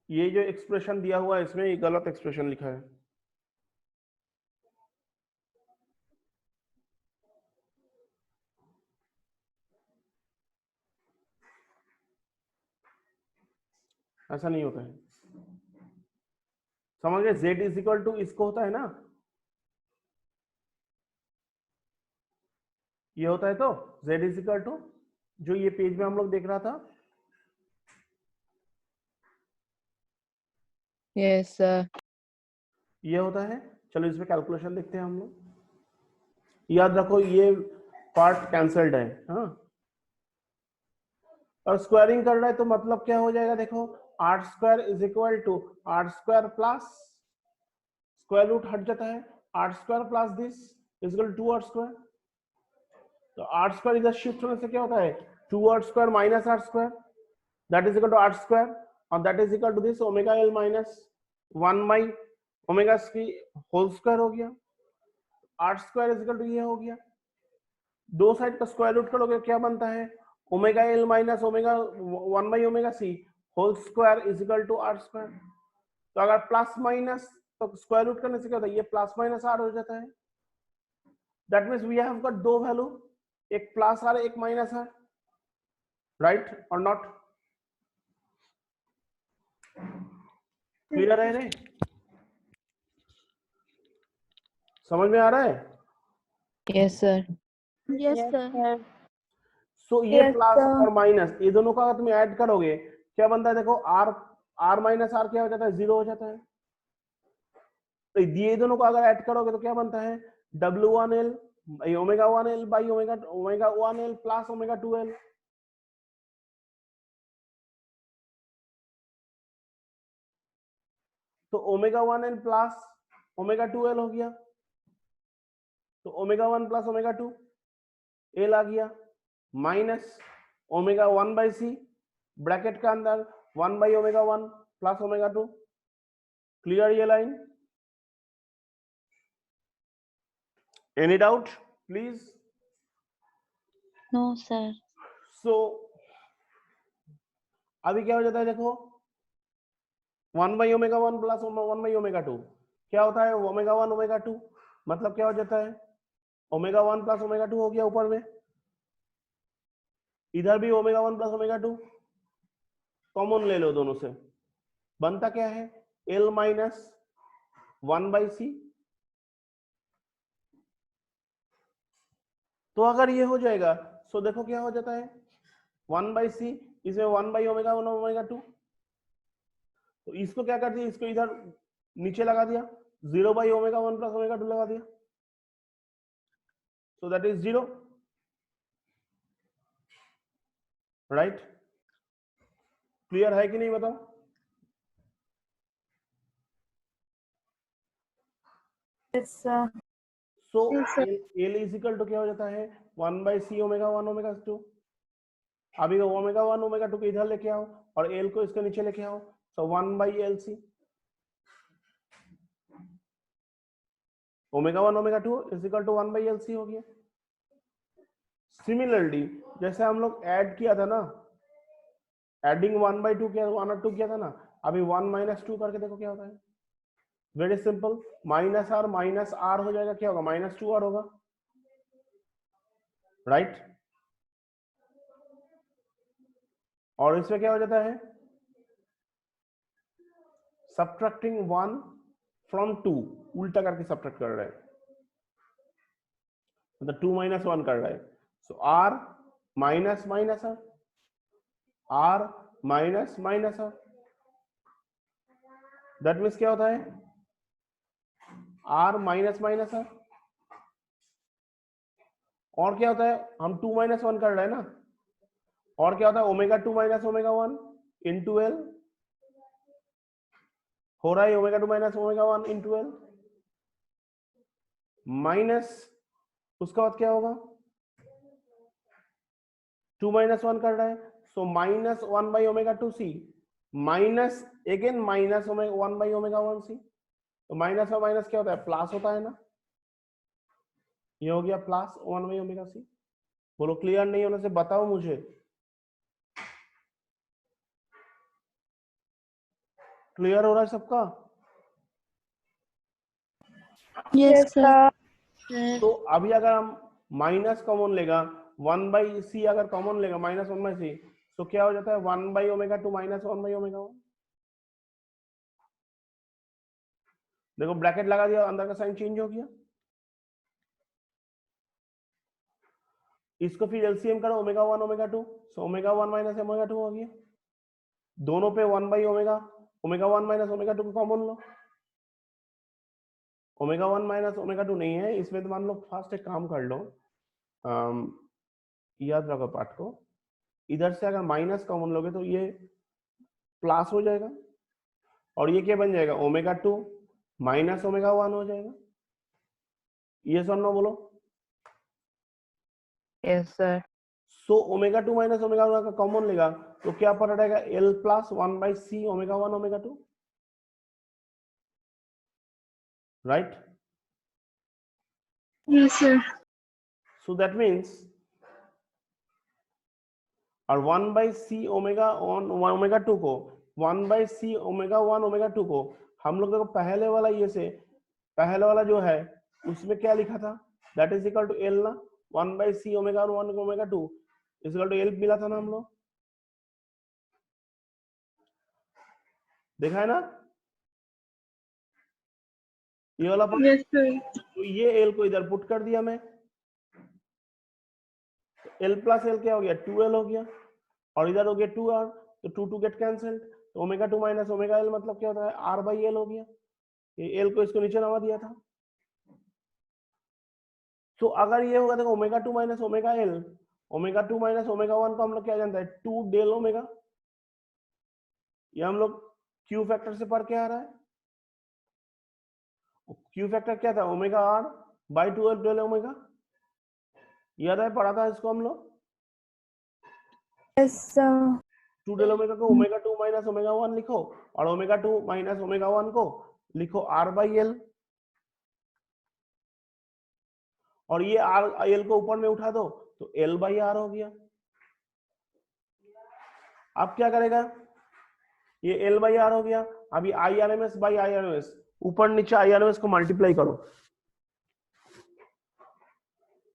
ये जो एक्सप्रेशन दिया हुआ है इसमें ये गलत एक्सप्रेशन लिखा है, ऐसा नहीं होता है, समझ गए, z इज इक्वल टू इसको होता है ना, ये होता है, तो z इज इक्वल टू जो ये पेज में हम लोग देख रहा था, Yes, sir. ये होता है। चलो इसमें कैलकुलेशन देखते हैं हम लोग, याद रखो ये पार्ट कैंसल्ड है, हाँ, और स्क्वायरिंग कर रहा है तो मतलब क्या हो जाएगा, देखो r² is equal to r² plus square root हट जाता है, r² plus this is equal to 2r², तो r² इधर शिफ्ट होने से क्या होता है 2r² minus r² that is equal to r², और that is equal to this ω_l minus 1/ωc whole square हो गया, r² इज इक्वल टू ये हो गया, दो साइड का स्क्वायर रूट करोगे क्या बनता है ω_l minus 1/ωc whole square is equal to r², तो अगर प्लस माइनस तो स्क्वायर रूट करने से क्या होता है, ये प्लस माइनस r हो जाता है, that means we have got दो वैल्यू, एक प्लस r एक माइनस r, राइट और नॉट, क्लियर है रे, समझ में आ रहा है? Yes, sir. Yes sir. So ये Yes, प्लस sir. और माइनस ये दोनों का अगर तुम ऐड करोगे क्या बनता है, देखो r माइनस r क्या हो जाता है, 0 हो जाता है, तो ये दोनों को अगर ऐड करोगे तो क्या बनता है W1l ω1l by ω1l plus ω2l, तो ω1l प्लस ω2l हो गया, तो ω1 प्लस ω2 l आ गया, माइनस ω1/c ब्रैकेट का अंदर 1/ω1 प्लस ω2, क्लियर ये line, any doubt please? No sir. So अभी क्या हो जाता है, देखो 1 by omega 1 plus 1 by omega 2 क्या होता है? ओमेगा 1 ओमेगा 2 मतलब क्या हो जाता है? ओमेगा 1 प्लस ओमेगा 2 हो गया ऊपर में, इधर भी ओमेगा 1 प्लस ओमेगा 2 कॉमन ले लो दोनों से, बनता क्या है? L minus 1 by C. तो अगर ये हो जाएगा तो देखो क्या हो जाता है, 1 बाई सी, इसमें 1 बाई ओमेगा 1 ओमेगा 2, तो इसको क्या कर दिया, इसको इधर नीचे लगा दिया, 0 बाई ओमेगा 1 प्लस ओमेगा 2 लगा दिया, so that is 0, right? Clear है कि नहीं बताओ? Yes, sir. So Yes, sir. L is equal to क्या हो जाता है? 1 बाई सी ओमेगा 1 ओमेगा 2। अभी ओमेगा 1 ओमेगा 2 को इधर लेके आओ और एल को इसके नीचे लेके आओ, so 1 by L C. Omega 1 omega 2 is equal to 1 by L C हो गया। सिमिलरली जैसे हम लोग ऐड किया था ना, एडिंग 1 बाई 2 किया, 1 और 2 किया था ना, अभी 1 माइनस 2 करके देखो क्या होता है। वेरी सिंपल, माइनस आर हो जाएगा, क्या होगा? माइनस 2 आर होगा, राइट? और इसमें क्या हो जाता है? सब्ट्रैक्टिंग 1 फ्रॉम 2, उल्टा करके सब्ट्रैक्ट कर रहा है, मतलब 2 माइनस 1 कर रहा है। So R minus minus R minus minus R, that means क्या होता है? R minus minus R. और क्या होता है? हम 2 माइनस 1 कर रहे हैं ना, और क्या होता है? Omega 2 minus omega 1 into L हो रहा है, omega 2 minus omega 1 into L minus, उसका बाद क्या होगा? 2 माइनस 1 कर रहा है, so minus 1 by omega 2 C minus again minus 1 by omega 1 C. तो माइनस और माइनस क्या होता है? प्लस होता है ना, ये हो गया प्लस 1 बाई ओमेगा सी। बोलो क्लियर नहीं होने से बताओ मुझे। क्लियर हो रहा है सबका? Yes, sir. तो अभी अगर हम माइनस कॉमन लेगा, 1 बाई सी अगर कॉमन लेगा, माइनस 1 बाई सी, तो क्या हो जाता है? 1 by omega 2 minus 1 by omega 1। देखो ब्रैकेट लगा दिया, अंदर का साइन चेंज हो गया। इसको फिर एलसीएम करो, omega 1 omega 2, so omega 1 minus omega 2 हो गया। दोनों पे 1 by omega, omega 1 minus omega 2 को कॉमन लो। ओमेगा 1 माइनस ओमेगा 2 नहीं है इसमें, तो मान लो फास्ट एक काम कर लो, याद रखो पार्ट को, इधर से अगर माइनस कॉमन लोगे तो ये प्लस हो जाएगा, और ये क्या बन जाएगा? ओमेगा 2 माइनस ओमेगा 1 हो जाएगा। ये सुन लो, बोलो। Yes, sir. So omega 2 minus omega 1 का कॉमन लेगा तो क्या पड़ रहेगा? L plus 1 by C omega 1 omega 2, right? Yes, sir. So that means, और 1 बाई सी ओमेगा 1 ओमेगा 2 को 1 बाई सी ओमेगा 1 ओमेगा 2 को हम लोग देखो पहले वाला, ये से पहले वाला जो है उसमें क्या लिखा था? That is equal to L ना, 1 by C omega 1 omega 2 is equal to L मिला था ना हम लोग, देखा है ना ये वाला पार्ट? Yes, sir. तो ये एल को इधर पुट कर दिया मैं, एल प्लस एल क्या हो गया? 2l हो गया, और इधर हो गया 2r, तो 2 गेट कैंसिल्ड, तो ओमेगा 2 माइनस ओमेगा एल मतलब क्या होता है? r बाई एल हो गया। ये एल को इसको नीचे नामा दिया था। तो अगर ये होगा, देखो omega 2 minus omega L, omega 2 minus omega 1 को हम लोग क्या जानते हैं? 2 डेल ओमेगा, ये हम लोग क्यू फैक्टर से पढ़ के आ रहा है। क्यू फैक्टर क्या था? Omega R by 2 del omega, याद है पढ़ा था इसको हम लोग? Yes, sir. 2 डेल ओमेगा को ओमेगा 2 माइनस ओमेगा 1 लिखो, और ओमेगा 2 माइनस ओमेगा 1 को लिखो आर बाई एल, और ये आर एल को ऊपर में उठा दो तो एल बाई आर हो गया। अब क्या करेगा? ये एल बाई आर हो गया, अभी IRMS बाई IRMS, ऊपर नीचे IRMS को मल्टीप्लाई करो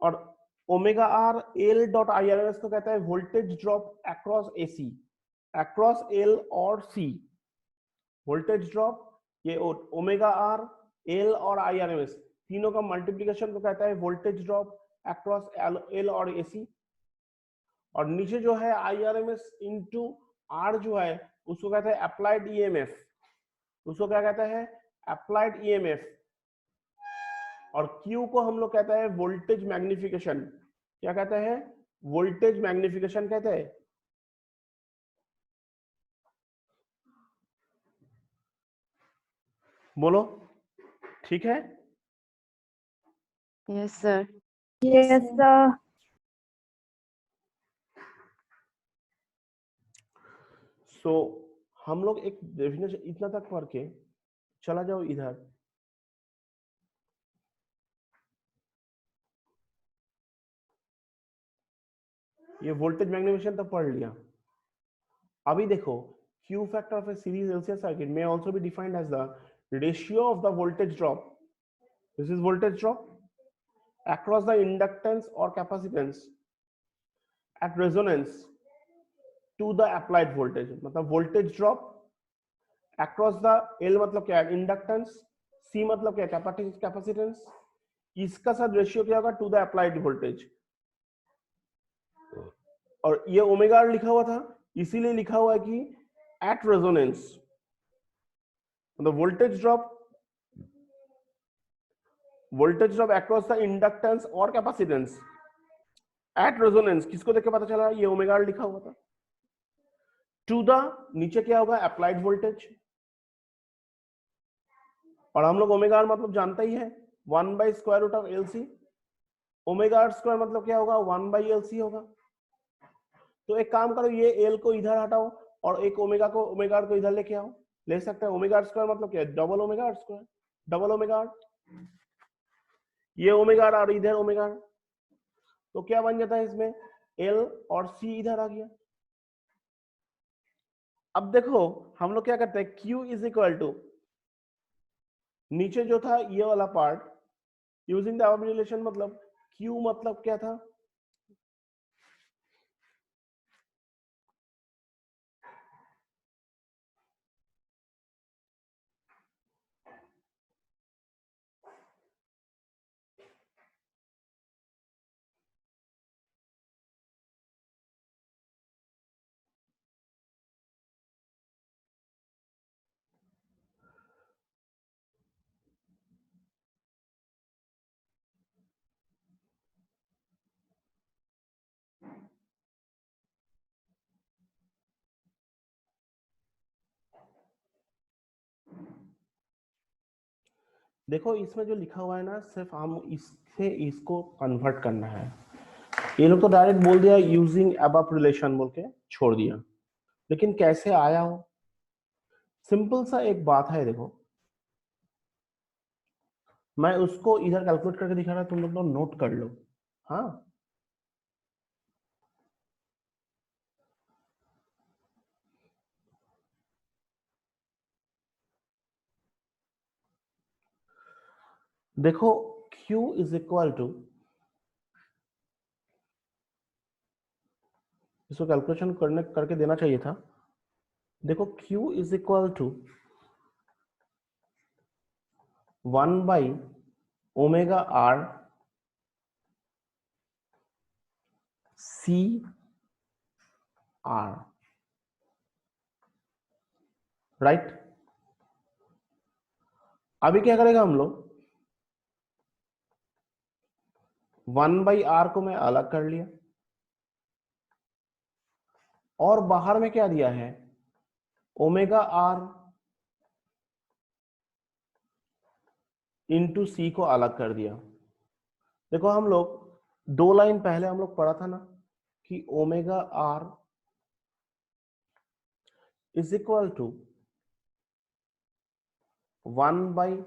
और omega R L dot IRMS को कहता है voltage drop across AC, across L और C। वोल्टेज ड्रॉप ये ओमेगा आर एल और IRMS तीनों का मल्टीप्लिकेशन को कहता है वोल्टेज ड्रॉप अक्रॉस L और AC। और नीचे जो है IRMS इंटू R जो है उसको कहते हैं अप्लाइड EMF, उसको क्या कहता है अप्लाइड EMF। और Q को हम लोग कहता है वोल्टेज मैग्निफिकेशन, क्या कहता है वोल्टेज मैग्निफिकेशन कहते हैं। बोलो ठीक है। Yes, sir. Yes, sir. सो हम लोग एक डेफिनेशन इतना तक पढ़ के चला जाओ इधर। ये वोल्टेज मैग्निफिकेशन तो पढ़ लिया। अभी देखो Q factor of a series LCR circuit may also be defined as the ratio of the voltage drop, this is voltage drop, across the inductance or capacitance at resonance to the applied voltage। मतलब voltage drop across the L मतलब क्या है inductance, C मतलब क्या है capacitance, इसका साथ ratio क्या होगा टू द अप्लाइड वोल्टेज। और ये ओमेगा आर लिखा हुआ था इसीलिए लिखा हुआ है कि एट रेजोनेंस, मतलब voltage drop across the inductance और कैपेसिटेंस एट रेजोनेंस, किसको देख के पता चला ये ओमेगा आर लिखा हुआ था। टू द नीचे क्या होगा अप्लाइड वोल्टेज, और हम लोग ओमेगा आर मतलब जानता ही है 1/√of LC, omega R square मतलब क्या होगा 1/LC होगा। तो एक काम करो ये एल को इधर हटाओ और एक ओमेगा आर को इधर लेके आओ, ले सकते हैं। ओमेगा आर स्क्वायर मतलब क्या है double omega R square, double omega R, ये ओमेगा आर और इधर ओमेगा आर, तो क्या बन जाता है इसमें एल और सी इधर आ गया। अब देखो हम लोग क्या करते हैं Q इज इक्वल टू नीचे जो था ये वाला part using the above relation, मतलब Q मतलब क्या था देखो इसमें जो लिखा हुआ है ना सिर्फ हम इससे इसको कन्वर्ट करना है। ये लोग तो डायरेक्ट बोल दिया यूजिंग अबव रिलेशन बोल के छोड़ दिया, लेकिन कैसे आया हो सिंपल सा एक बात है। देखो मैं उसको इधर कैलकुलेट करके दिखा रहा, तुम लोग नोट कर लो। हाँ देखो Q इज इक्वल टू, इसको कैलकुलेशन करके देना चाहिए था। देखो Q इज इक्वल टू 1/ओमेगा आर सी आर, राइट। अभी क्या करेगा हम लोग 1/r को मैं अलग कर लिया और बाहर में क्या दिया है ओमेगा आर इंटू सी को अलग कर दिया। देखो हम लोग 2 लाइन पहले हम लोग पढ़ा था ना कि omega R is equal to 1/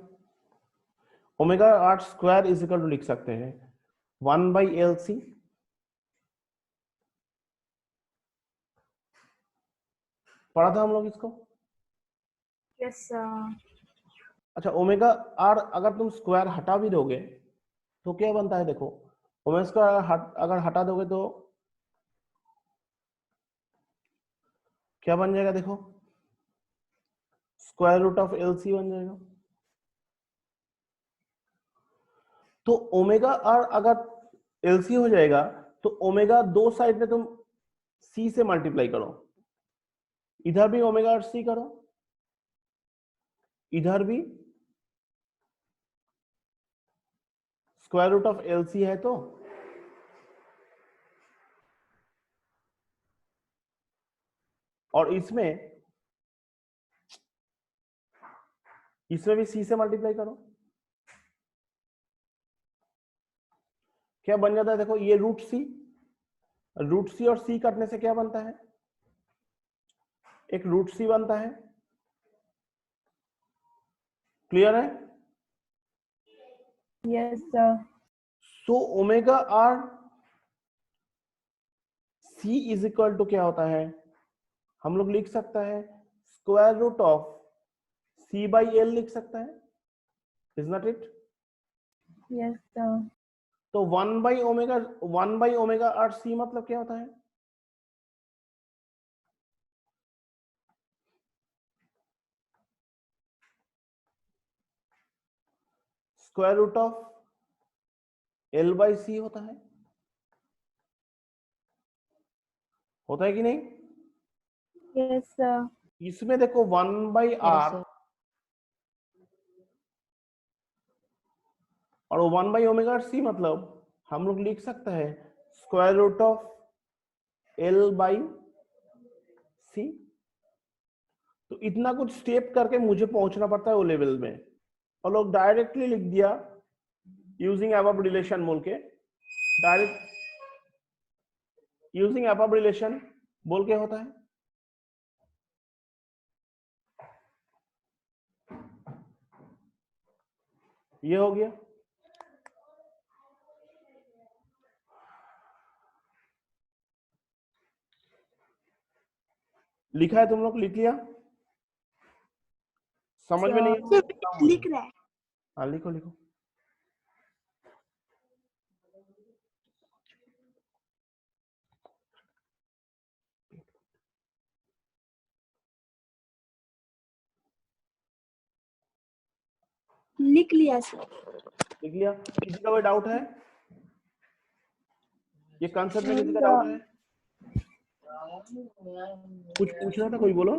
omega R square is equal to लिख सकते हैं 1/LC पढ़ा था हम लोग इसको। Yes, sir. अच्छा, ओमेगा आर अगर तुम स्क्वायर हटा भी दोगे तो क्या बनता है? देखो, ओमेगा स्क्वायर अगर हटा दोगे तो क्या बन जाएगा? देखो, स्क्वायर रूट ऑफ एलसी बन जाएगा। तो ओमेगा आर अगर एलसी हो जाएगा तो ओमेगा दो साइड में तुम सी से मल्टीप्लाई करो, इधर भी ओमेगा आर सी करो, इधर भी स्क्वायर रूट ऑफ एलसी है तो और इसमें भी सी से मल्टीप्लाई करो, क्या बन जाता है? देखो, ये रूट सी और सी काटने से क्या बनता है? एक रूट सी बनता है। क्लियर है? Yes, sir. So omega R C is equal to क्या होता है? हम लोग लिख सकता है square root of C by L लिख सकता है, is not it? Yes, sir. तो one by omega R C मतलब क्या होता है? Square root of L by C होता है कि नहीं? Yes, sir. इसमें देखो one by Yes, R sir. और one by omega R C मतलब हम लोग लिख सकते हैं square root of L by C. तो इतना कुछ स्टेप करके मुझे पहुंचना पड़ता है वो लेवल में, और लोग डायरेक्टली लिख दिया यूजिंग अबव रिलेशन बोल के, डायरेक्ट यूजिंग अबव रिलेशन बोल के होता है। ये हो गया। लिखा है? तुम लोग लिख लिया? समझ में नहीं है? लिख रहा है। हाँ, लिखो लिखो। लिख लिया सर। लिख लिया? किसी का कोई डाउट है? ये कंसेप्ट में किसी का डाउट है? कुछ पूछना था, कोई बोलो।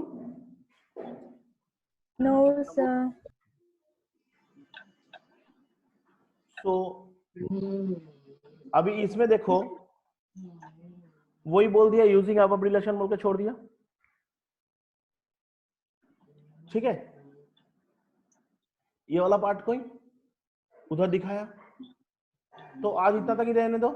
No sir. तो अभी इसमें देखो, वही बोल दिया यूजिंग अबव रिलेशन बोल के छोड़ दिया, ठीक है? ये वाला पार्ट कोई उधर दिखाया, तो आज इतना तक ही रहने दो।